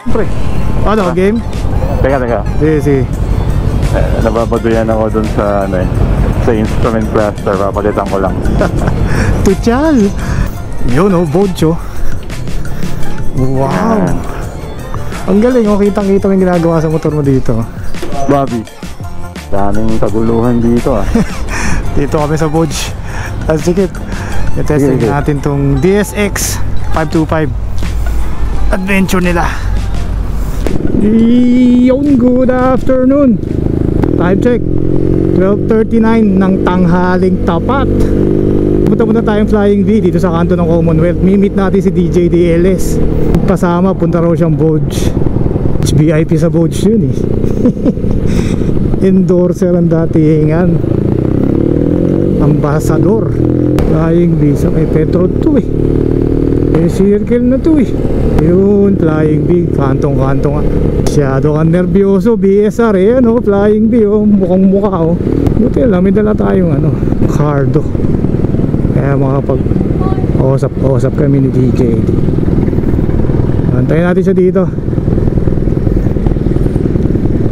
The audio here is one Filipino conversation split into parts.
Pre, ano, game? Teka. Sige. Nababaduyan ako dun sa ano sa instrument cluster, papalitan ko lang. Tuchal! Yun oh, Bojo. Wow! Ang galing oh, kitang-kita mo yung ginagawa sa motor mo dito. Bobby, daming kaguluhan dito ah. Dito kami sa Boj. Sige, i-testing natin tong DSX 525 adventure nila. Yun, good afternoon. Time check 12:39 ng tanghaling tapat. Punta muna tayong Flying V dito sa kanto ng Commonwealth. Meet natin si DJ DLS. Kasama, punta raw siyang Boj. VIP sa Boj yun eh. Endorser ang datingan. Ambassador. Flying V sa may Petro 2 eh. Circle na to eh. Yun, Flying V, kantong-kantong nga. Masyado kang nervyoso, BSR eh, ano, Flying V oh, mukhang mukha oh. Buti lang, may dala tayong ano, cardo. Kaya makapag-usap kami ni DJ. Antayin natin siya dito.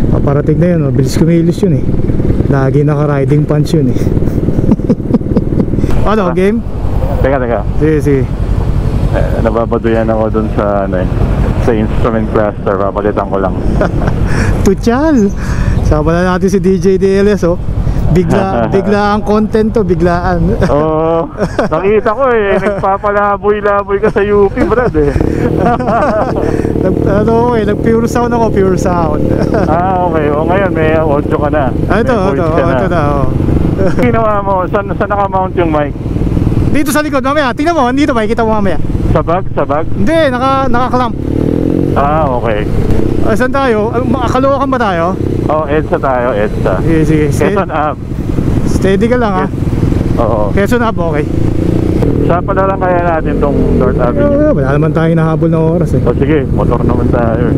Paparating na yun, bilis kumilos yun eh. Lagi naka-riding pants yun eh. Ano, game? Teka. Sige. Nababaduyan ako dun sa ano sa instrument cluster, papalitan ko lang. Tuchal! Sama na natin si DJ DLS oh. Bigla ang content to, biglaan. Oo, nakita ko eh, nagpapalaboy-laboy ka sa UP, brad eh. Nag-pure sound ako, pure sound. Okay, o ngayon may audio ka na. Ito na oh. Ginawa mo, saan naka-mount yung mic? Dito sa likod, mamaya, tingnan mo, dito ba, kita mo mamaya. Sa bag? Hindi, naka-clamp. Okay. Saan tayo? Kalokan ba tayo? EDSA tayo, EDSA. Sige. Quezon up. Steady ka lang ha. Oo. Quezon up, okay. Saan pala lang kaya natin tong North Avenue? Wala naman tayong nahabol na oras eh. Sige, motor naman tayo.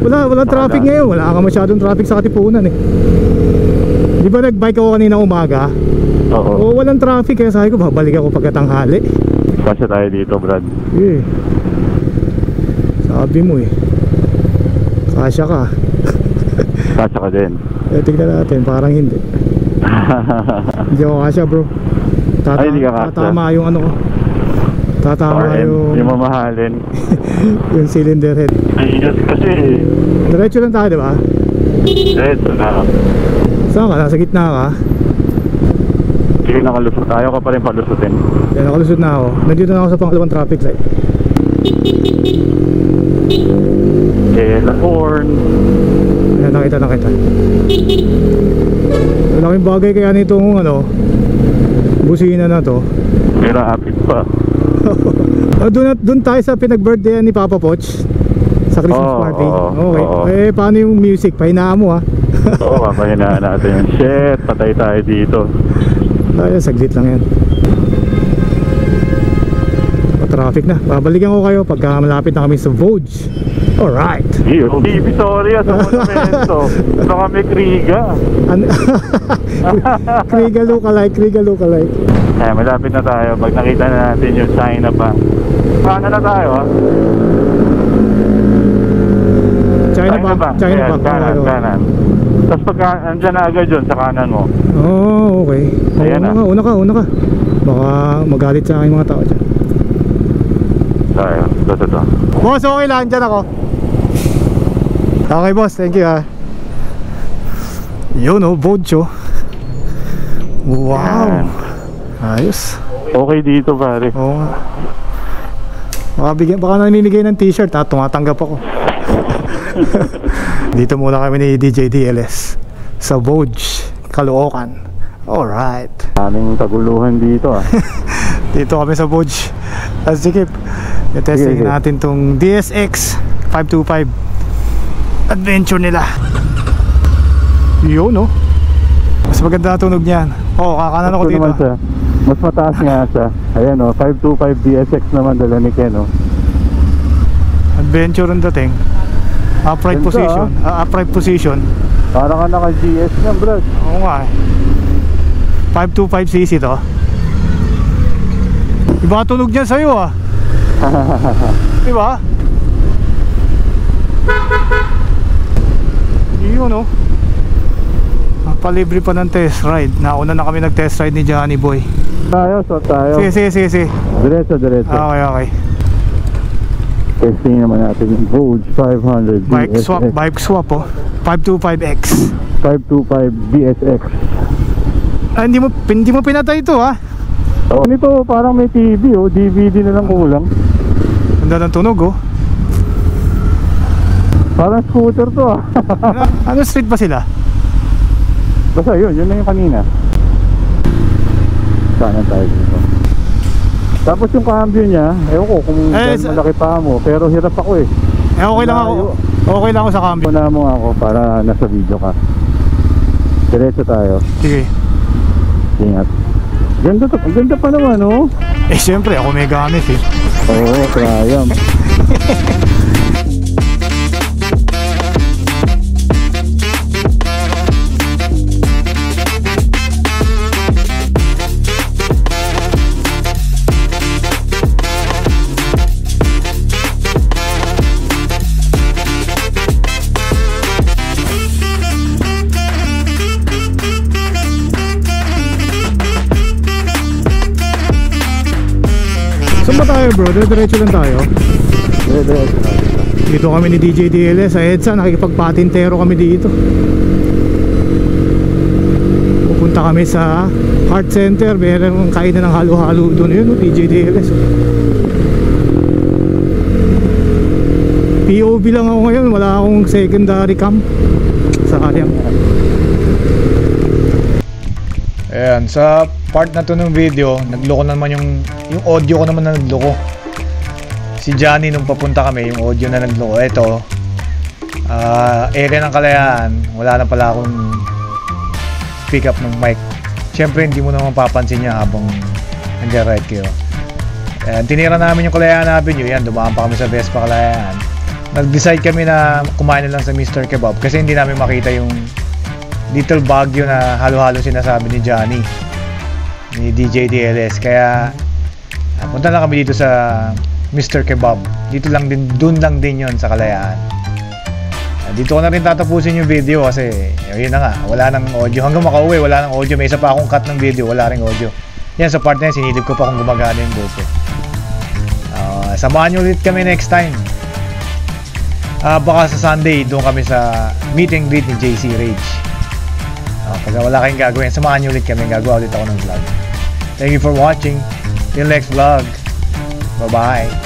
Walang traffic ngayon, wala ka masyadong traffic sa Katipunan eh. Di ba nag-bike ako kanina umaga? Oo. Walang traffic kaya sabi ko babalik ako pagkatanghali. Kasya tayo dito, Brad. Sabi mo eh. Kasya ka. Kasya ka din. Tignan natin, parang hindi. Hindi ako kasya bro. Hindi ka kasya. Tatama yung ano ko. Tatama yung mamahalin. Yung cylinder head. Yes, kasi diretso lang tayo diba? Diretso na. Saan ka? Nasa gitna ka? Sige, nakalusot. Ayaw ka pa rin palusutin. Nakalusot na ako. Nandito na ako sa pangalawang traffic light. Horn. Ayan, nakita. Malaking bagay kaya nitong ano, busina na to. Pero apit pa. Doon tayo sa pinag-birthday ni Papa Poch sa Christmas party. Okay. Paano yung music? Pahinaan mo ha. Oo, pahinaan natin yung shit. Patay tayo dito. Saglit lang yan. Traffic na. Babalikan ko kayo pagka malapit na kami sa Voj. Alright. Divisoria sa monumento. Ito kami Kriga. Kriga lookalike. Malapit na tayo. Pag nakita na natin yung China Bank. Kanan na tayo ha. China Bank. Kanan. Tapos pagka andyan na agad yun sa kanan mo. Okay. Una ka. Baka magalit sa aking mga tao dyan. Tayo. Ito. Boss, okay lang. Dyan ako. Okay boss, thank you ha. Yun oh, Bojo. Wow. Ayos. Okay dito pare. Oo nga. Baka namimigay ng t-shirt ha. Tumatanggap ako. Dito muna kami ni DJ DLS sa Boj, Caloocan. Alright. Daming kaguluhan dito ah. Dito kami sa Boj. Sige, i-testing natin tong DSX 525 adventure nila. Yun no. Mas maganda na tunog niyan. Kakanan ako dito. Mas mataas nga siya. Ayan o, 525 DSX naman dala ni Ken o. Adventure ang dating. Upright position. Upright position. Parang ka naka GS na brad. Oo nga eh. 525cc to. Iba tunog niya sa'yo ah. Diba? tayo, no? Palibre pa ng test ride. Nauna na kami nag-test ride ni Johnny Boy. Tayo, so tayo. Sige. Diretso. Okay. Testing naman natin yung Vogue 500 Bike swap oh. 525X. 525 BSX. Ah, hindi mo pinatay ito ha. Oh, nito parang may TV oh, DVD na lang kulang. Ganda ng tunog oh. Parang scooter to ah. Ano street ba sila? Basta yun na yung kanina. Sana tayo dito. Tapos yung cambio niya, ewan ko kung malaki pa mo, pero hirap ako eh. Okay lang ako. Okay lang ako sa cambio. Una mo ako para nasa video ka. Diretso tayo. Sige. Ingat. Ganda pa naman oh. Eh syempre ako may gamit eh. Oo, Triumph. Saan ba tayo bro? Diretso lang tayo. Diretso. Dito kami ni DJ DLS sa EDSA. Nakikipagpatintero kami dito. Pupunta kami sa Heart Center. Meron kainan ng halo-halo doon. Yun, DJ DLS. POV lang ako ngayon. Wala akong secondary cam. Sayang. Ayan, sa part na to ng video, nagloko naman yung audio ko naman na nagloko. Si Johnny nung papunta kami, yung audio na nagloko. Ito, area ng Kalayaan, wala na pala akong pick up ng mic. Siyempre hindi mo naman papansin niya habang nandiyan-ride kayo. Tinira namin yung Kalayaan Avenue, yan, dumaan pa kami sa Vespa Kalayaan. Nag-decide kami na kumain na lang sa Mr. Kebab kasi hindi namin makita yung Little Baguio na halo-halo sinasabi ni Johnny, ni DJ DLS. Kaya punta na kami dito sa Mr. Kebab. Dito lang din, dun lang din yon sa Kalayaan. Dito ko na rin tatapusin yung video kasi yun na nga, wala nang audio. Hanggang makauwi, wala nang audio. May isa pa akong cut ng video, wala ring audio. Yan, sa part na yan, sinilip ko pa kung gumagana yung GoPro. Samahan nyo ulit kami next time. Baka sa Sunday, doon kami sa meet and greet ni JC Rage. Pag wala kayong gagawin, samahan nyo ulit kami. Gagawa ulit ako ng vlog. Thank you for watching. Till next vlog. Bye bye.